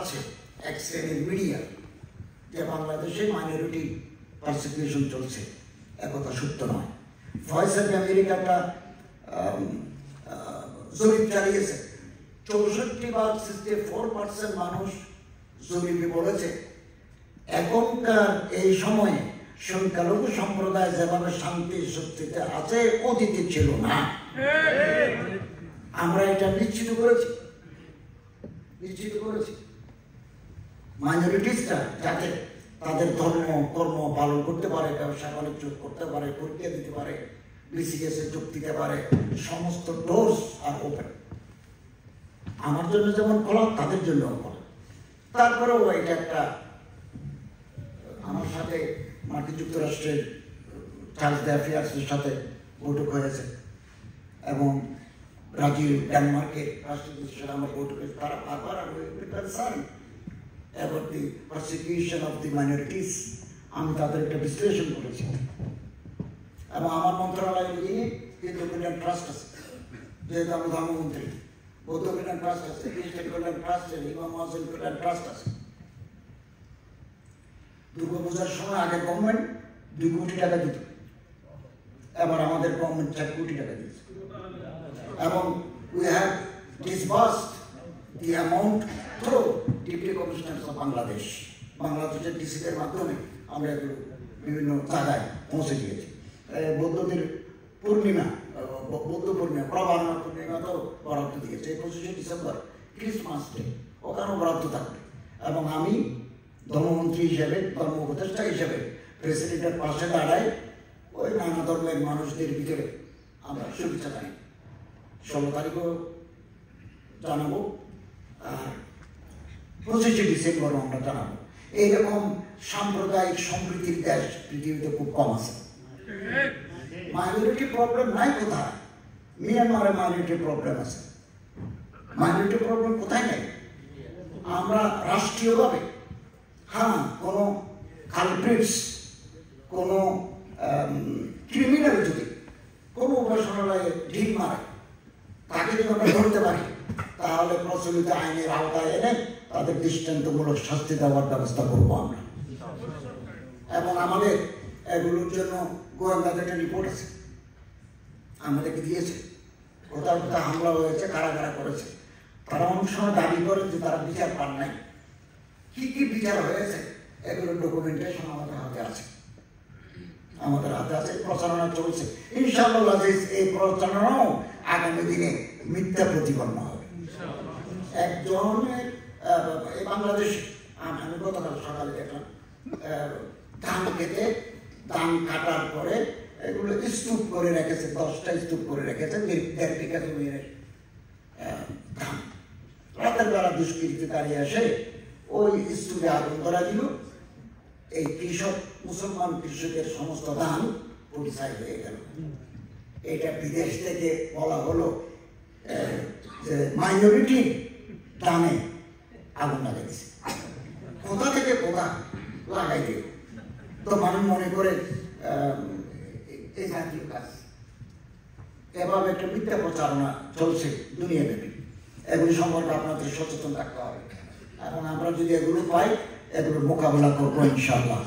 ছড়াচ্ছে এক শ্রেণীর মিডিয়া যে বাংলাদেশে মাইনরিটি পারসিকিউশন চলছে, একথা সত্য নয়। ভয়েস অফ আমেরিকা একটা জরিপ চালিয়েছে, 64% মানুষ জরিপে বলেছে এখনকার এই সময়ে সংখ্যালঘু সম্প্রদায় যেভাবে শান্তি শক্তিতে আছে অতীতে ছিল না। আমরা এটা নিশ্চিত করেছি মাইনরিটিসরা যাতে তাদের ধর্ম কর্ম পালন করতে পারে, ব্যবসা বাণিজ্য করতে পারে, পরীক্ষা দিতে পারে, বিসিএস এ যোগ দিতে পারে, সমস্ত ডোরস আর ওপেন। আমার জন্য যেমন খোলা, তাদের জন্য খোলা। তারপরেও এটা একটা, আমার সাথে মার্কিন যুক্তরাষ্ট্রের চার্জ দ্য অ্যাফেয়ার্সের সাথে বৈঠক হয়েছে এবং ব্রাজিল, ডেনমার্কের রাষ্ট্রদূতের সাথে আমার বৈঠক হয়েছে। তারা বারবার concern about the persecution of the minorities. আমি তাদের একটা বিশ্লেষণ করেছি এবং আমার মন্ত্রণালয়ে নিয়ে হিন্দু কল্যাণ ট্রাস্ট আছে, যেহেতু আমি ধর্মমন্ত্রী, বৌদ্ধ কল্যাণ ট্রাস্ট আছে, খ্রিস্টান কল্যাণ ট্রাস্ট আছে, ইমাম মহাজন কল্যাণ ট্রাস্ট আছে। দুর্গাপূজার সময় আগে গভর্নমেন্ট 2 কোটি টাকা দিত, এবার আমাদের গভর্নমেন্ট 4 কোটি টাকা দিয়েছে এবং we have disbursed the amount through deputy commissioners of Bangladesh. বাংলাদেশের ডিসিদের মাধ্যমে আমরা এগুলো বিভিন্ন জায়গায় পৌঁছে দিয়েছি। বৌদ্ধদের পূর্ণিমা, বৌদ্ধ পূর্ণিমা, প্রবাহ পূর্ণিমাতেও বরাদ্দ দিয়েছে। 25শে ডিসেম্বর ক্রিসমাস ডে, ওখানেও বরাদ্দ থাকবে এবং আমি ধর্মমন্ত্রী হিসেবে, ধর্ম উপদেষ্টা হিসেবে প্রেসিডেন্টের পাশে দাঁড়াই ওই নানা ধর্মের মানুষদের ভিতরে আমরা শুভেচ্ছা জানাই। 16 তারিখও জানাবো আর 25শে ডিসেম্বরও আমরা জানাবো। এইরকম সাম্প্রদায়িক সম্প্রীতির দেশ পৃথিবীতে খুব কম আছে। মাইনরিটি প্রবলেম নাই কোথায়? মিয়ানমারে মাইনরিটি প্রবলেম আছে। মাইনরিটি প্রবলেম কোথায় নাই? আমরা রাষ্ট্রীয়ভাবে হ্যাঁ, কোনো কালপ্রিটস, কোনো ক্রিমিনাল যদি কোনো উপাসনালয়ে ঢিল মারে, তাকে যদি আমরা ধরতে পারি, তাহলে প্রচলিত আইনের আওতায় এনে তাদের দৃষ্টান্তমূলক শাস্তি দেওয়ার ব্যবস্থা করবো আমরা। এবং আমাদের এগুলোর জন্য গোয়েন্দাদের একটা রিপোর্ট আছে, আমাদেরকে দিয়েছে, কোথাও কোথাও হামলা হয়েছে, কারা কারা করেছে। তারা অনেক সময় দাবি করে যে তারা বিচার পান নাই। কি কি বিচার হয়েছে এগুলোর ডকুমেন্টেশন আমাদের হাতে আছে, প্রচারণা চলছে। ইনশাআল্লাহ এই প্রচারণাও আগামী দিনে মিথ্যা প্রতিপন্ন হবে। একজনের বাংলাদেশ, আমি গতকাল সকালে দেখলাম, ধান খেতে, ধান কাটার পরে এগুলো স্তূপ করে রেখেছে, 10টা স্তূপ করে রেখেছে 1.5 বিঘা জমির ধান। রাতের বেলা দুষ্কৃতিকারী এসে ওই স্তূপে আগুন ধরা দিল। এই কৃষক, মুসলমান কৃষকের সমস্ত ধান পরিচয় হয়ে গেল। এটা বিদেশ থেকে বলা হলো যে মাইনরিটি ধানে আগুন লাগাইছে, কোথা থেকে কোথা লাগাই দিল। তো মানুষ মনে করে এই জাতীয় কাজ, এভাবে একটা মিথ্যা প্রচারণা চলছে দুনিয়াব্যাপী। এগুলি সম্পর্কে আপনাদের সচেতন থাকতে হবে এবং আমরা যদি এগুলো পাই, এগুলোর মোকাবেলা করবো ইনশাআল্লাহ।